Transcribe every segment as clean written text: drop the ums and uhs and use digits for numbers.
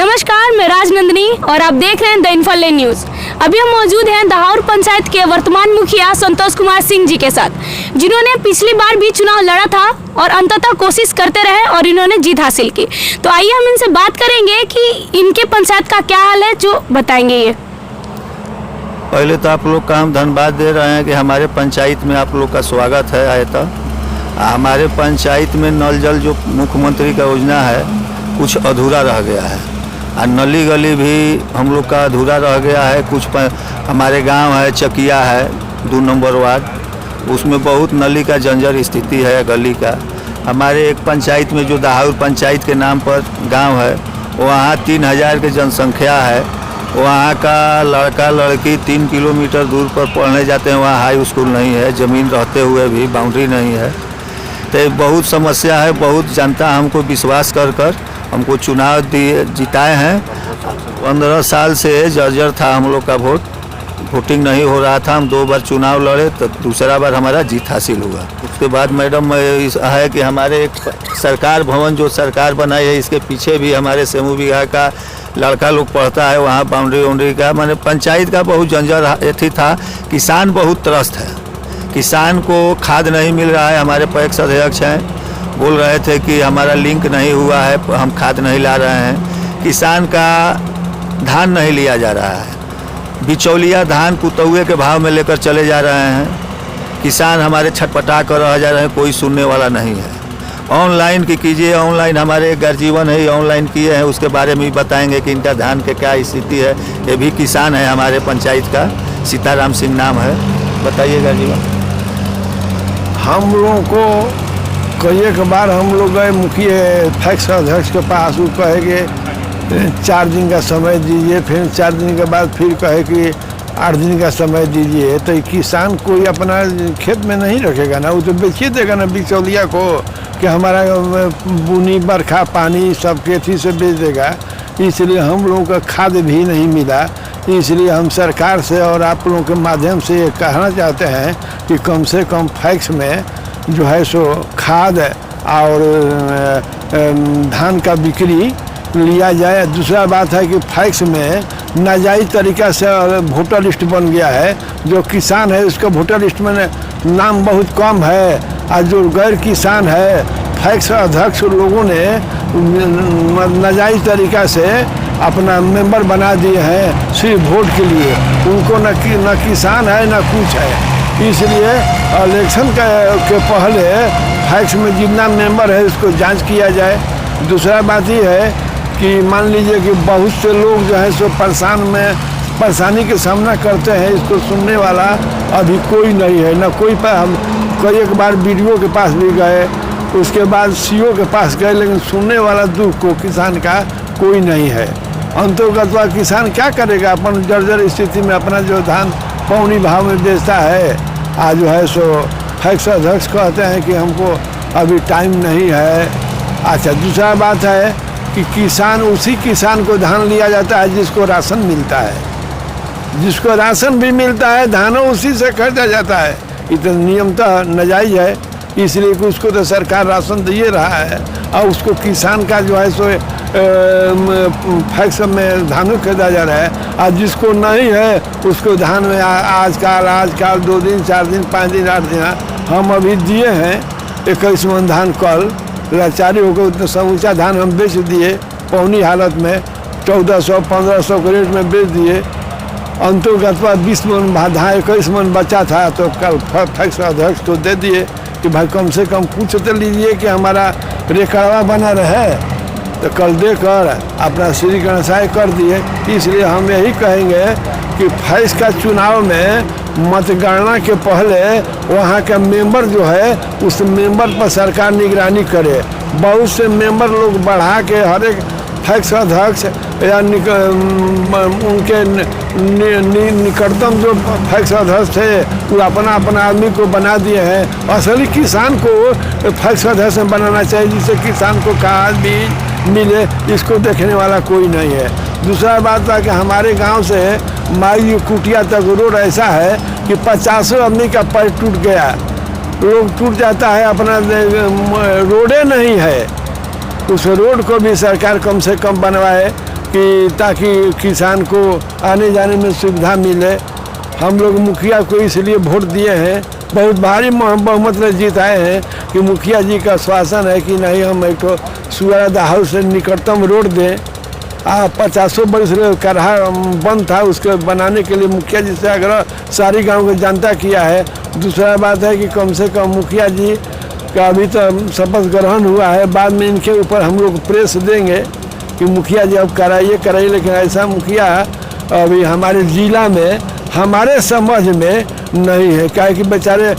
नमस्कार, मैं राजनंदिनी और आप देख रहे हैं द इन्फोलेन न्यूज। अभी हम मौजूद हैं दहाड़ पंचायत के वर्तमान मुखिया संतोष कुमार सिंह जी के साथ, जिन्होंने पिछली बार भी चुनाव लड़ा था और अंततः कोशिश करते रहे और इन्होंने जीत हासिल की। तो आइए हम इनसे बात करेंगे कि इनके पंचायत का क्या हाल है, जो बताएंगे ये। पहले तो आप लोग का हम धन्यवाद दे रहे हैं कि हमारे पंचायत में आप लोग का स्वागत है आए तो। हमारे पंचायत में नल जल जो मुख्यमंत्री का योजना है कुछ अधूरा रह गया है और नली गली भी हम लोग का अधूरा रह गया है। कुछ हमारे गांव है चकिया है 2 नंबर वार्ड, उसमें बहुत नली का जंजर स्थिति है गली का। हमारे एक पंचायत में जो दहाड़ पंचायत के नाम पर गांव है, वहाँ 3000 की जनसंख्या है। वहाँ का लड़का लड़की 3 किलोमीटर दूर पर पढ़ने जाते हैं, वहाँ हाई स्कूल नहीं है, ज़मीन रहते हुए भी बाउंड्री नहीं है। तो बहुत समस्या है। बहुत जनता हमको विश्वास कर हमको चुनाव दिए जिताए हैं। 15 साल से जर्जर था हम लोग का वोटिंग नहीं हो रहा था। हम 2 बार चुनाव लड़े तो दूसरा बार हमारा जीत हासिल हुआ। उसके बाद मैडम है कि हमारे एक सरकार भवन जो सरकार बनाई है, इसके पीछे भी हमारे सेमू बिघा का लड़का लोग पढ़ता है, वहाँ बाउंड्री का मैंने पंचायत का बहुत जंजर एथी था। किसान बहुत त्रस्त है, किसान को खाद नहीं मिल रहा है। हमारे पैक्स अध्यक्ष हैं, बोल रहे थे कि हमारा लिंक नहीं हुआ है, हम खाद नहीं ला रहे हैं। किसान का धान नहीं लिया जा रहा है, बिचौलिया धान पुतौए के भाव में लेकर चले जा रहे हैं। किसान हमारे छटपटा कर रह जा रहे हैं, कोई सुनने वाला नहीं है। ऑनलाइन की कीजिए, ऑनलाइन हमारे गर्जीवन है, ऑनलाइन किए हैं, उसके बारे में भी बताएंगे कि इनका धान के क्या स्थिति है। ये भी किसान है हमारे पंचायत का, सीताराम सिंह नाम है। बताइए गर्जीवन। हम लोगों को कई बार हम लोग गए मुखिया फैक्स अध्यक्ष के पास, वो कहे कि 4 दिन का समय दीजिए, फिर 4 दिन के बाद फिर कहे कि 8 दिन का समय दीजिए। तो किसान कोई अपना खेत में नहीं रखेगा ना, वो तो बेच देगा ना बिचौलिया को, कि हमारा बुनी बरखा पानी सब खेती से बेच देगा। इसलिए हम लोगों का खाद भी नहीं मिला। इसलिए हम सरकार से और आप लोगों के माध्यम से ये कहना चाहते हैं कि कम से कम फैक्स में जो है सो खाद और धान का बिक्री लिया जाए। दूसरा बात है कि फैक्स में नाजायज़ तरीक़ा से वोटर लिस्ट बन गया है। जो किसान है उसका वोटर लिस्ट में नाम बहुत कम है, और जो गैर किसान है फैक्स अध्यक्ष लोगों ने नाजायज़ तरीक़ा से अपना मेंबर बना दिए हैं सिर्फ वोट के लिए। उनको न किसान है न कुछ है। इसलिए इलेक्शन के पहले फैक्स में जितना मेंबर है उसको जांच किया जाए। दूसरा बात ये है कि मान लीजिए कि बहुत से लोग जो है सो परेशानी का सामना करते हैं, इसको सुनने वाला अभी कोई नहीं है। न कोई हम कई बार BDO के पास भी गए, उसके बाद CO के पास गए, लेकिन सुनने वाला दुख को किसान का कोई नहीं है। अंतर्गत किसान क्या करेगा, अपन जर्जर स्थिति में अपना जो धान पौनी भाव में बेचता है। आज जो है सो फैक्स अध्यक्ष कहते हैं कि हमको अभी टाइम नहीं है। अच्छा, दूसरा बात है कि किसान उसी किसान को धान लिया जाता है जिसको राशन मिलता है। जिसको राशन भी मिलता है धानों उसी से खरीदा जाता है। इतना नियम तो नाजायज़ है, इसलिए कि उसको तो सरकार राशन दे रहा है और उसको किसान का जो है सो फैक्स में धान खरीदा जा रहा है। और जिसको नहीं है उसको धान में आजकल 2 दिन 4 दिन 5 दिन 8 दिन हम अभी दिए हैं 21 मन धान। कल लाचारी होकर उतना समूचा धान हम बेच दिए पौनी हालत में, 1400-1500 के रेट में बेच दिए। अंतर्गत 20 मन धान 21 मन बचा था, तो कल फैक्स अध्यक्ष को दे दिए कि भाई कम से कम पूछ तो लीजिए कि हमारा रेकड़वा बना रहे। तो कल देकर अपना श्री गणेशाय कर दिए। इसलिए हम यही कहेंगे कि फैक्स का चुनाव में मतगणना के पहले वहाँ का मेंबर जो है उस मेंबर पर सरकार निगरानी करे। बहुत से मेंबर लोग बढ़ा के हर एक फैक्स अध्यक्ष या उनके निकटतम जो फैक्स अध्यक्ष थे वो अपना आदमी को बना दिए हैं। असली किसान को फैक्स अध्यक्ष में बनाना चाहिए, जिससे किसान को खाद बीज मिले। इसको देखने वाला कोई नहीं है। दूसरा बात है कि हमारे गांव से माई कुटिया तक रोड ऐसा है कि 50 आदमी का पैर टूट गया, लोग टूट जाता है, अपना रोडे नहीं है। उस रोड को भी सरकार कम से कम बनवाए। कि ताकि किसान को आने जाने में सुविधा मिले। हम लोग मुखिया को इसलिए वोट दिए हैं, बहुत भारी बहुमत से जीताए हैं कि मुखिया जी का आश्वासन है कि नहीं हम एक तो सुअरा हाउस से निकटतम रोड दें। 50 वर्ष करहा बंद था, उसके बनाने के लिए मुखिया जी से आग्रह सारी गांव को जनता किया है। दूसरा बात है कि कम से कम मुखिया जी का अभी तो शपथ ग्रहण हुआ है, बाद में इनके ऊपर हम लोग प्रेस देंगे कि मुखिया जी अब कराइए, लेकिन ऐसा मुखिया अभी हमारे ज़िला में हमारे समझ में नहीं है। क्या कि बेचारे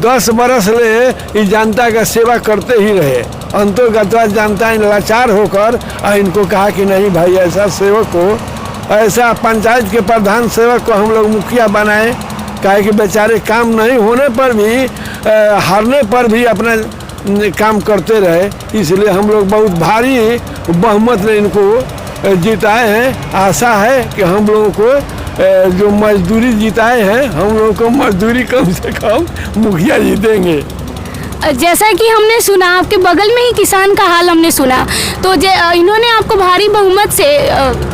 10 बरस ले इस जनता का सेवा करते ही रहे, अंतोगत जनता लाचार होकर इनको कहा कि नहीं भाई ऐसा सेवक को, ऐसा पंचायत के प्रधान सेवक को हम लोग मुखिया बनाएं। क्या कि बेचारे काम नहीं होने पर भी हारने पर भी अपना काम करते रहे, इसलिए हम लोग बहुत भारी बहुमत में इनको जिताए हैं। आशा है कि हम लोगों को जो मजदूरी जिताए हैं, हम लोगों को मजदूरी कम से कम मुखिया जी देंगे। जैसा कि हमने सुना, आपके बगल में ही किसान का हाल हमने सुना, तो इन्होंने आपको भारी बहुमत से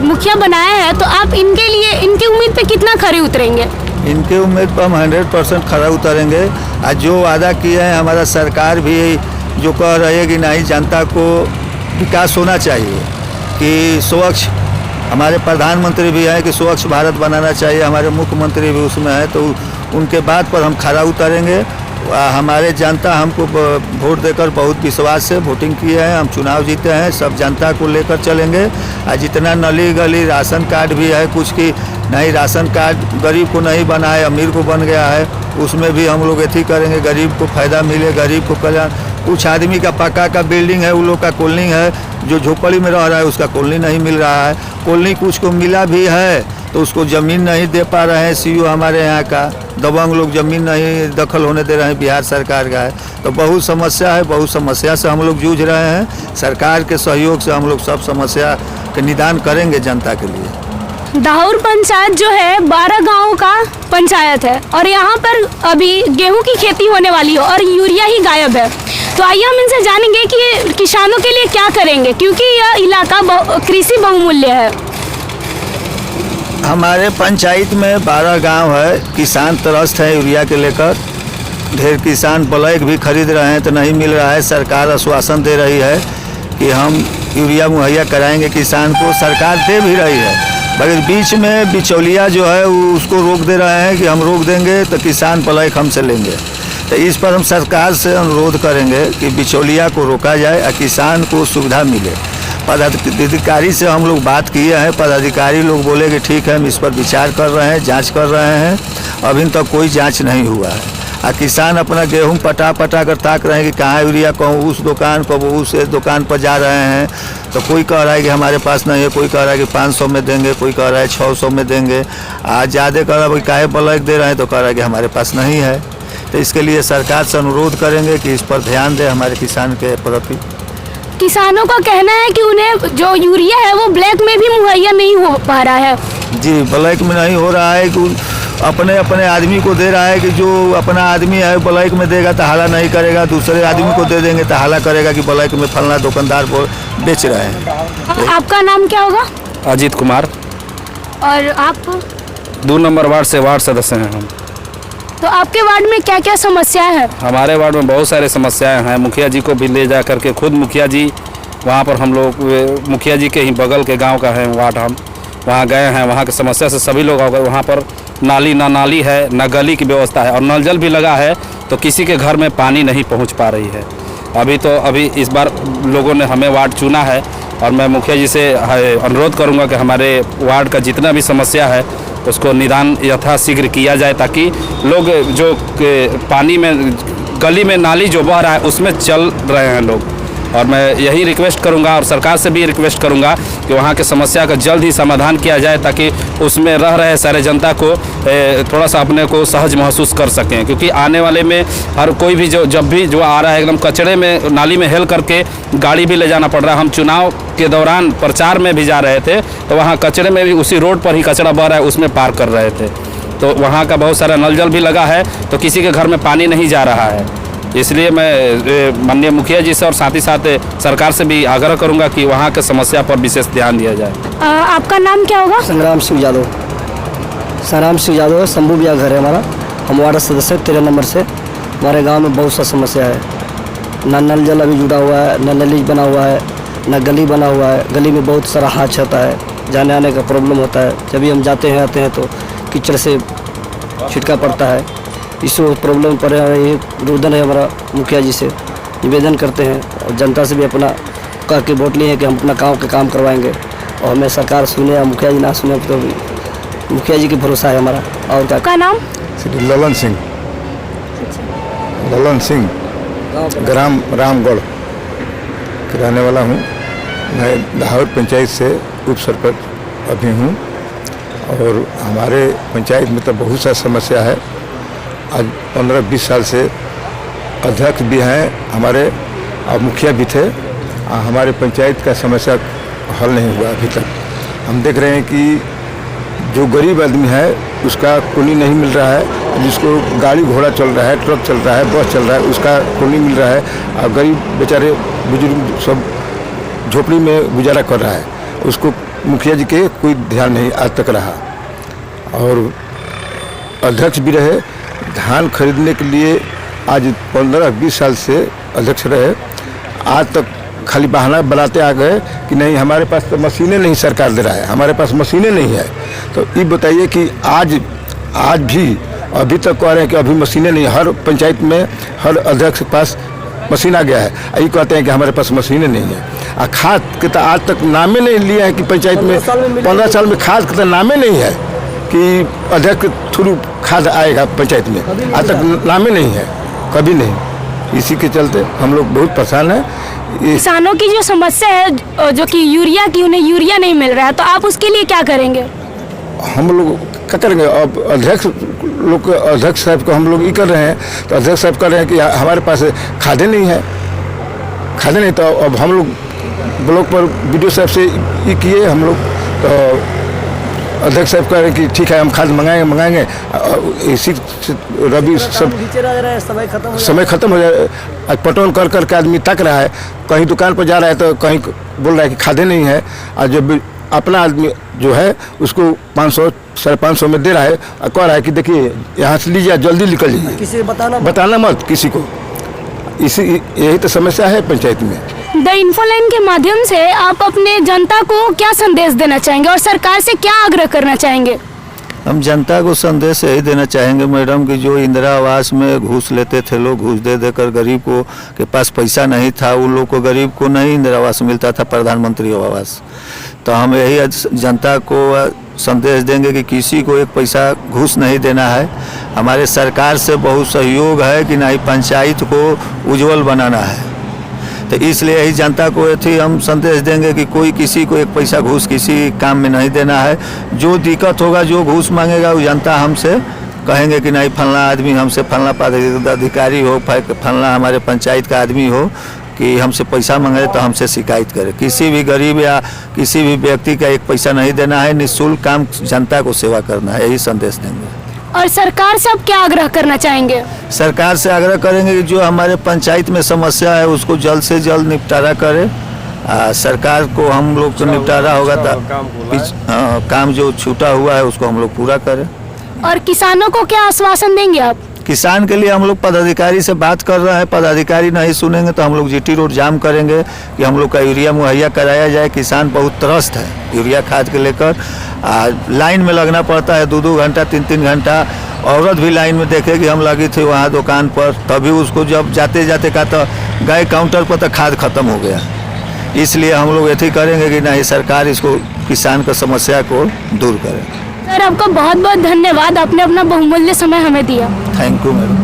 मुखिया बनाया है, तो आप इनके लिए इनकी उम्मीद पे कितना खरे उतरेंगे? इनके उम्मीद पर हम 100% खरा उतरेंगे। आज जो वादा किए हैं हमारा सरकार भी जो कह रही है कि नहीं जनता को विकास होना चाहिए, कि स्वच्छ, हमारे प्रधानमंत्री भी हैं कि स्वच्छ भारत बनाना चाहिए, हमारे मुख्यमंत्री भी उसमें है, तो उनके बात पर हम खरा उतरेंगे। हमारे जनता हमको वोट देकर बहुत विश्वास से वोटिंग किए हैं, हम चुनाव जीते हैं, सब जनता को लेकर चलेंगे। आज जितना नली गली राशन कार्ड भी है कुछ की नहीं, राशन कार्ड गरीब को नहीं बना है, अमीर को बन गया है, उसमें भी हम लोग ऐसी करेंगे, गरीब को फ़ायदा मिले, गरीब को कल्याण। कुछ आदमी का पक्का का बिल्डिंग है, उन लोग का कॉलोनी है, जो झोपड़ी में रह रहा है उसका कॉलोनी नहीं मिल रहा है, कॉलोनी कुछ को मिला भी है तो उसको ज़मीन नहीं दे पा रहे हैं। सीओ हमारे यहाँ का दबंग लोग ज़मीन नहीं दखल होने दे रहे हैं, बिहार सरकार का है, तो बहुत समस्या है, बहुत समस्या से हम लोग जूझ रहे हैं। सरकार के सहयोग से हम लोग सब समस्या के निदान करेंगे जनता के लिए। दाहौर पंचायत जो है 12 गाँव का पंचायत है और यहाँ पर अभी गेहूं की खेती होने वाली है और यूरिया ही गायब है, तो आइए हम इनसे जानेंगे कि किसानों के लिए क्या करेंगे, क्योंकि यह इलाका कृषि बहुमूल्य है। हमारे पंचायत में 12 गांव है, किसान त्रस्त है यूरिया के लेकर। ढेर किसान ब्लैक भी खरीद रहे हैं तो नहीं मिल रहा है। सरकार आश्वासन दे रही है कि हम यूरिया मुहैया कराएंगे किसान को, सरकार दे भी रही है, मगर बीच में बिचौलिया जो है वो उसको रोक दे रहे हैं कि हम रोक देंगे तो किसान ब्लैक हमसे लेंगे। तो इस पर हम सरकार से अनुरोध करेंगे कि बिचौलिया को रोका जाए और किसान को सुविधा मिले। पदाधिकारी से हम लोग बात किए हैं, पदाधिकारी लोग बोले कि ठीक है हम इस पर विचार कर रहे हैं, जांच कर रहे हैं, अभी तक कोई जांच नहीं हुआ है। और किसान अपना गेहूं पटा कर ताक रहे हैं कि कहाँ यूरिया, कहूँ उस दुकान को उस दुकान पर जा रहे हैं, तो कोई कह रहा है कि हमारे पास नहीं है, कोई कह रहा है कि 500 में देंगे, कोई कह रहा है 600 में देंगे। आज ज़्यादा कह रहा है काहे ब्लैक दे रहे हैं, तो कह रहा है कि हमारे पास नहीं है। तो इसके लिए सरकार से अनुरोध करेंगे कि इस पर ध्यान दें हमारे किसान के प्रति। किसानों का कहना है कि उन्हें जो यूरिया है वो ब्लैक में भी मुहैया नहीं हो पा रहा है। जी, ब्लैक में नहीं हो रहा है, कि अपने आदमी को दे रहा है कि जो अपना आदमी है ब्लैक में देगा तो हाला नहीं करेगा, दूसरे आदमी को दे देंगे तो हाला करेगा कि ब्लैक में फलना दुकानदार को बेच रहे हैं। आपका नाम क्या होगा? अजीत कुमार। और आप? 2 नंबर वार्ड से वार्ड सदस्य हैं हम। तो आपके वार्ड में क्या क्या समस्याएं हैं? हमारे वार्ड में बहुत सारे समस्याएं हैं। मुखिया जी को भी ले जा करके खुद मुखिया जी वहाँ पर हम लोग, मुखिया जी के ही बगल के गांव का है वार्ड, हम वहाँ गए हैं, वहाँ की समस्या से सभी लोग अवगत। वहाँ पर नाली है, न गली की व्यवस्था है और नल जल भी लगा है तो किसी के घर में पानी नहीं पहुँच पा रही है। अभी इस बार लोगों ने हमें वार्ड चुना है और मैं मुखिया जी से अनुरोध करूँगा कि हमारे वार्ड का जितना भी समस्या है उसको निदान यथाशीघ्र किया जाए, ताकि लोग जो पानी में गली में नाली जो बह रहा है उसमें चल रहे हैं लोग। और मैं यही रिक्वेस्ट करूंगा और सरकार से भी रिक्वेस्ट करूंगा कि वहाँ के समस्या का जल्द ही समाधान किया जाए, ताकि उसमें रह रहे सारे जनता को थोड़ा सा अपने को सहज महसूस कर सकें। क्योंकि आने वाले में हर कोई भी जब भी आ रहा है एकदम कचड़े में, नाली में हेल करके गाड़ी भी ले जाना पड़ रहा है। हम चुनाव के दौरान प्रचार में भी जा रहे थे तो वहाँ कचड़े में भी उसी रोड पर ही कचरा बह रहा है, उसमें पार कर रहे थे। तो वहाँ का बहुत सारा नल जल भी लगा है तो किसी के घर में पानी नहीं जा रहा है। इसलिए मैं माननीय मुखिया जी से और साथ ही साथ सरकार से भी आग्रह करूंगा कि वहाँ के समस्या पर विशेष ध्यान दिया जाए। आपका नाम क्या होगा? संग्राम सिंह यादव। संग्राम सिंह यादव, शंभू बिया घर है हमारा। हम वार्ड सदस्य 13 नंबर से। हमारे गांव में बहुत सा समस्या है। न नल जल अभी जुड़ा हुआ है, न नली बना हुआ है, न गली बना हुआ है। गली में बहुत सारा हाथ होता है, जाने आने का प्रॉब्लम होता है। जब भी हम जाते हैं आते हैं तो कीचड़ से छिटका पड़ता है। इस प्रॉब्लम पर ये निवेदन है हमारा, मुखिया जी से निवेदन करते हैं और जनता से भी अपना कह के वोट लिए हैं कि हम अपना गाँव के काम करवाएंगे। और हमें सरकार सुने या मुखिया जी ना सुने तो मुखिया जी की भरोसा है हमारा। और क्या? आपका नाम? श्री ललन सिंह। ललन सिंह, ग्राम रामगढ़ के रहने वाला हूँ। मैं दाहोद पंचायत से उप सरपंच अभी हूँ। और हमारे पंचायत में तो बहुत सा समस्या है। आज 15-20 साल से अध्यक्ष भी हैं हमारे और मुखिया भी थे। हमारे पंचायत का समस्या हल नहीं हुआ अभी तक। हम देख रहे हैं कि जो गरीब आदमी है उसका कुली नहीं मिल रहा है, जिसको गाड़ी घोड़ा चल रहा है, ट्रक चल रहा है, बस चल रहा है, उसका कुली मिल रहा है। और गरीब बेचारे बुजुर्ग सब झोपड़ी में गुजारा कर रहा है, उसको मुखिया जी के कोई ध्यान नहीं आज तक रहा। और अध्यक्ष भी रहे, धान खरीदने के लिए आज 15-20 साल से अध्यक्ष रहे। आज तक खाली बहाना बनाते आ गए कि नहीं हमारे पास तो मशीनें नहीं सरकार दे रहा है, हमारे पास मशीनें नहीं है। तो ये बताइए कि आज भी अभी तक कह रहे हैं कि अभी मशीनें नहीं। हर पंचायत में हर अध्यक्ष के पास मशीन आ गया है, ये कहते हैं कि हमारे पास मशीनें नहीं है। और खाद के तो आज तक नामे नहीं लिया है कि पंचायत में 15 साल में खाद के तो नामे नहीं है कि अध्यक्ष के थ्रू खाद आएगा पंचायत में। आज तक नामे नहीं है, कभी नहीं। इसी के चलते हम लोग बहुत परेशान हैं। किसानों की जो समस्या है जो कि यूरिया की, उन्हें यूरिया नहीं मिल रहा है, तो आप उसके लिए क्या करेंगे? हम लोग क्या करेंगे? अब अध्यक्ष साहब को हम लोग ये कर रहे हैं, तो अध्यक्ष साहब कर रहे हैं कि हमारे पास खादें नहीं है, खादें नहीं। तो अब हम लोग ब्लॉक पर बीडीओ साहब से ये किए हम लोग। तो अध्यक्ष साहब कह रहे हैं कि ठीक है हम खाद मंगाएंगे। इसी रबी सब समय खत्म हो जाए। आज पटवन कर करके आदमी तक रहा है, कहीं दुकान पर जा रहा है तो कहीं बोल रहा है कि खादें नहीं है। और जब अपना आदमी जो है उसको 500-550 में दे रहा है और कह रहा है कि देखिए यहाँ से लीजिए, जल्दी निकल लीजिए, किसी बताना मत किसी को। यही तो समस्या है पंचायत में। द इन्फोलाइन के माध्यम से आप अपने जनता को क्या संदेश देना चाहेंगे और सरकार से क्या आग्रह करना चाहेंगे? हम जनता को संदेश यही देना चाहेंगे मैडम कि जो इंदिरा आवास में घूस लेते थे लोग, घूस दे देकर गरीब को के पास पैसा नहीं था, उन लोग को गरीब को नहीं इंदिरा आवास मिलता था, प्रधानमंत्री आवास। तो हम यही जनता को संदेश देंगे कि किसी को एक पैसा घूस नहीं देना है। हमारे सरकार से बहुत सहयोग है कि नहीं पंचायत को उज्जवल बनाना है। तो इसलिए यही जनता को यही हम संदेश देंगे कि कोई किसी को एक पैसा घूस किसी काम में नहीं देना है। जो दिक्कत होगा, जो घूस मांगेगा, वो जनता हमसे कहेंगे कि नहीं फलना आदमी हमसे, फलना पदाधिकारी हो, फलना हमारे पंचायत का आदमी हो कि हमसे पैसा मांगे तो हमसे शिकायत करे। किसी भी गरीब या किसी भी व्यक्ति का एक पैसा नहीं देना है, निःशुल्क काम जनता को सेवा करना है, यही संदेश देंगे। और सरकार से आप क्या आग्रह करना चाहेंगे? सरकार से आग्रह करेंगे कि जो हमारे पंचायत में समस्या है उसको जल्द से जल्द निपटारा करे। सरकार को हम लोग को निपटारा होगा तो काम जो छूटा हुआ है उसको हम लोग पूरा करें। और किसानों को क्या आश्वासन देंगे आप? किसान के लिए हम लोग पदाधिकारी से बात कर रहे हैं, पदाधिकारी नहीं सुनेंगे तो हम लोग जीटी रोड जाम करेंगे कि हम लोग का यूरिया मुहैया कराया जाए। किसान बहुत त्रस्त है यूरिया खाद के लेकर। लाइन में लगना पड़ता है 2-2 घंटा 3-3 घंटा। औरत भी लाइन में देखेगी, हम लगी थी वहाँ दुकान पर, तभी उसको जब जाते जाते कहा तो गए काउंटर पर तो खाद खत्म हो गया। इसलिए हम लोग यही करेंगे कि नहीं सरकार इसको किसान की समस्या को दूर करे। सर आपका बहुत बहुत धन्यवाद, आपने अपना बहुमूल्य समय हमें दिया। Thank you madam.